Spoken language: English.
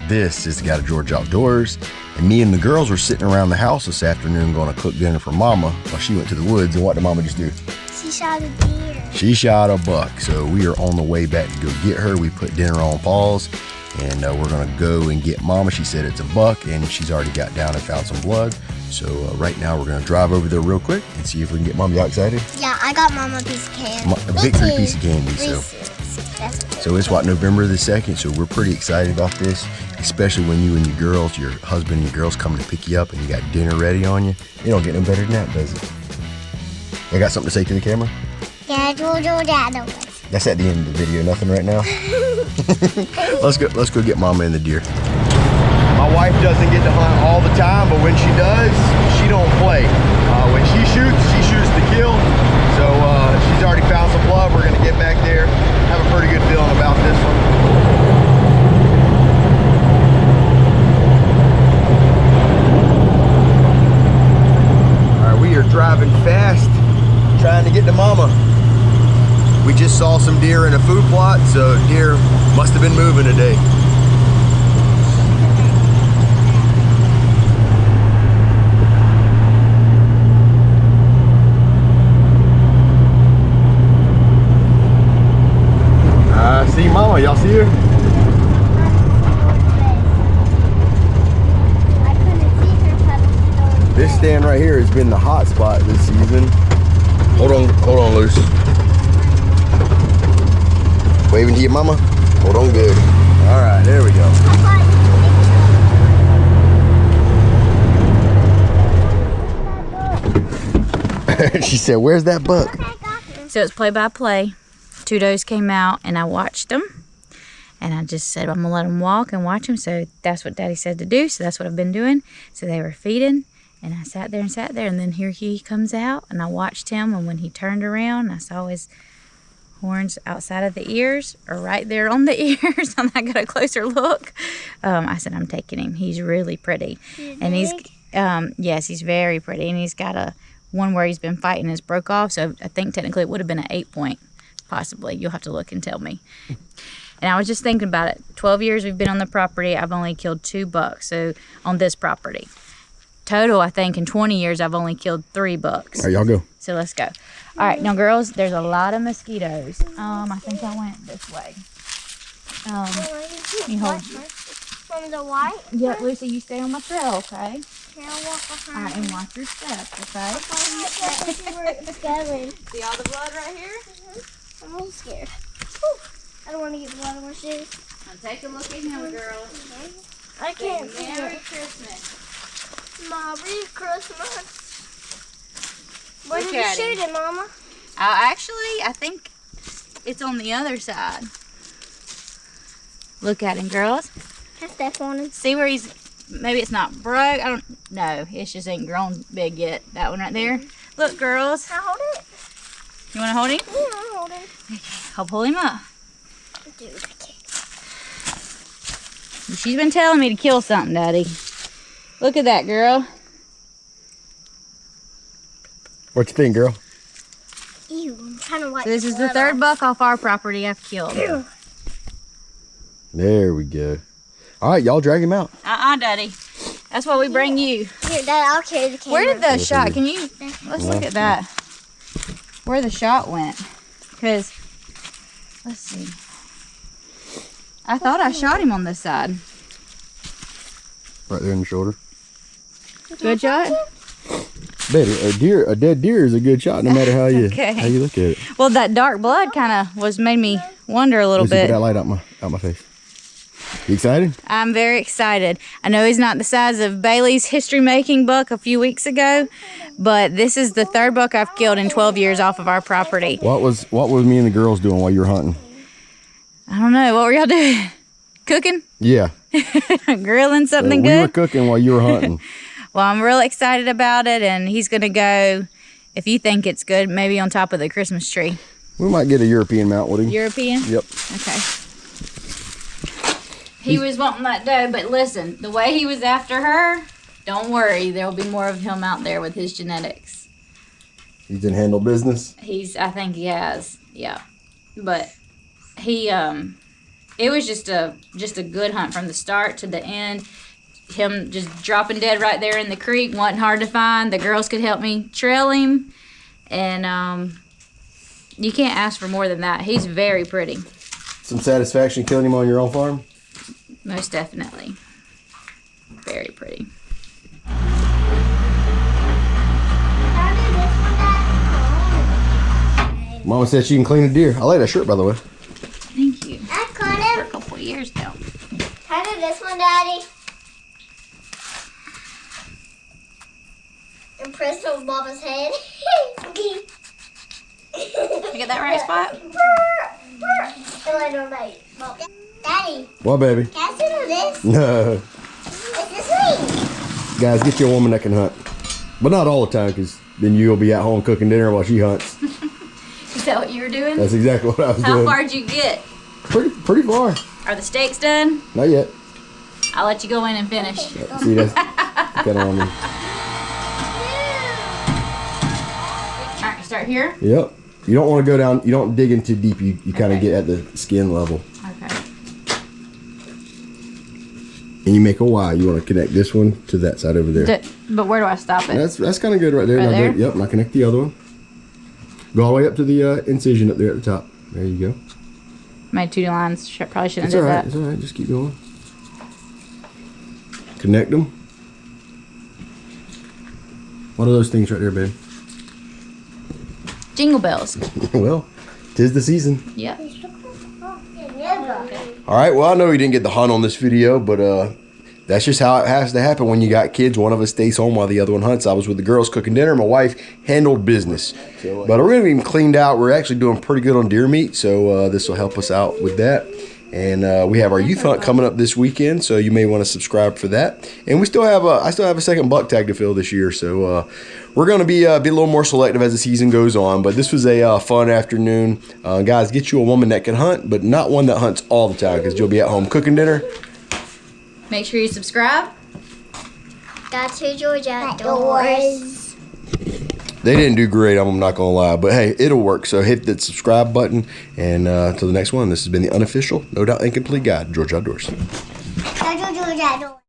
This is the Guy to Georgia Outdoors, and me and the girls were sitting around the house this afternoon going to cook dinner for Mama while she went to the woods. And what did Mama just do? She shot a deer. She shot a buck, so we are on the way back to go get her. We put dinner on pause, and we're gonna go and get Mama. She said it's a buck, and she's already got down and found some blood. So right now we're gonna drive over there real quick and see if we can get Mama. You excited? Yeah, I got Mama a piece of candy. A victory piece of candy. So it's what, November the 2nd, so we're pretty excited about this, especially when you and your girls, your husband and your girls come to pick you up and you got dinner ready on you. It don't get no better than that, does it? I got something to say to the camera? Yeah, Georgia. That's at the end of the video, nothing right now. Let's go get Mama and the deer. My wife doesn't get to hunt all the time, but when she does, she don't play. When she shoots to kill. So she's already found some blood. We're gonna get back there. Have a pretty good feeling about this one. All right, we are driving fast, trying to get to Mama. We just saw some deer in a food plot, so deer must have been moving today. See Mama, y'all see her? I couldn't see her because This stand right here has been the hot spot this season. Hold on, Luce. Waving to you, Mama. Hold on good. All right, there we go. She said, "Where's that buck?" So it's play-by-play. Two does came out and I watched them, and I just said I'm gonna let them walk and watch them. So that's what Daddy said to do, so that's what I've been doing. So they were feeding, and I sat there, and then here he comes out, and I watched him, and when he turned around, I saw his horns outside of the ears, or right there on the ears, and I got a closer look. I said, I'm taking him. He's really pretty. And he's yes, he's very pretty, and he's got one where he's been fighting is broke off, so I think technically it would have been an 8-point. Possibly. You'll have to look and tell me. And I was just thinking about it. 12 years we've been on the property. I've only killed 2 bucks. So on this property. Total, I think in 20 years I've only killed 3 bucks. All right, y'all go. So let's go. All right, now girls, there's a lot of mosquitoes. I think I went this way. You hold. From the white? Yeah, Lucy, you stay on my trail, okay? Can I walk behind? All right, and watch your steps, okay? Scared. See all the blood right here? I'm a little scared. I don't want to get blood on my shoes. Now take a look at him, girls. I can't see Merry it. Christmas. Merry Christmas. Where Look did you at shoot it, Mama? Actually, I think it's on the other side. Look at him, girls. Can I step on him? See where he's, maybe it's not broke. I don't know. It just ain't grown big yet. That one right there. Look, girls. Can I hold it? You want to hold him? Yeah, I'll hold it. I'll pull him up. Dude, I can't. She's been telling me to kill something, Daddy. Look at that, girl. What you think, girl? Ew, I'm kind of like. So this is the 3rd buck off our property I've killed. There we go. All right, y'all drag him out. Daddy. That's why we bring you. Here, Dad, I'll carry the camera. Where did the shot? Can you? Let's look at that. Where the shot went. Because, let's see. I thought I shot him on this side. Right there in the shoulder. Good shot? Better. A dead deer is a good shot, no matter how you look at it. Well, that dark blood kind of made me wonder a little bit. Put that light out my face. You excited? I'm very excited. I know he's not the size of Bailey's history-making buck a few weeks ago, but this is the 3rd buck I've killed in 12 years off of our property. What was me and the girls doing while you were hunting? I don't know. What were y'all doing? Cooking? Yeah. Grilling something We were good? cooking while you were hunting. Well, I'm real excited about it, and he's going to go, if you think it's good, maybe on top of the Christmas tree. We might get a European mount with him. European? Yep. Okay. He was wanting that doe, but listen, the way he was after her, don't worry, there'll be more of him out there with his genetics. He can handle business? I think he has, yeah. But he it was just a good hunt from the start to the end. Him just dropping dead right there in the creek wasn't hard to find. The girls could help me trail him, and you can't ask for more than that. He's very pretty. Some satisfaction killing him on your own farm? Most definitely. Very pretty. Mama said she can clean a deer. I like that shirt, by the way. Thank you. I caught For a him. couple of years now. How did this one, Daddy? And press on Mama's head. You get that right spot? Daddy, What, baby? can I sit on this? No. Is this me? Guys, get you a woman that can hunt. But not all the time, because then you'll be at home cooking dinner while she hunts. Is that what you were doing? That's exactly what I was How doing. far'd you get? Pretty far. Are the steaks done? Not yet. I'll let you go in and finish. See, that's kind of on me. All right, start here. Yep. You don't want to go down, you don't dig in too deep. You kind of Okay. get at the skin level. Okay. And you make a Y. You want to connect this one to that side over there. But where do I stop it? That's kind of good right there. Right Now there? Yep, now connect the other one. Go all the way up to the incision up there at the top. There you go. Made 2 lines. Probably shouldn't It's have all did right. that. It's all right. Just keep going. Connect them. What are those things right there, babe? Jingle bells. Well, 'tis the season. Yep. All right. Well, I know you didn't get the hunt on this video, but that's just how it has to happen when you got kids. One of us stays home while the other one hunts. I was with the girls cooking dinner. My wife handled business. But we're going to be cleaned out. We're actually doing pretty good on deer meat, so this will help us out with that. And we have our youth hunt coming up this weekend, so you may want to subscribe for that. And we still have I still have a second buck tag to fill this year, so we're going to be a little more selective as the season goes on. But this was a fun afternoon. Guys, get you a woman that can hunt, but not one that hunts all the time, because you'll be at home cooking dinner. Make sure you subscribe. Got to Georgia doors. They didn't do great, I'm not going to lie. But hey, it'll work. So hit that subscribe button. And until the next one, this has been the unofficial, no doubt incomplete guide, Georgia Outdoors. Got to Georgia doors.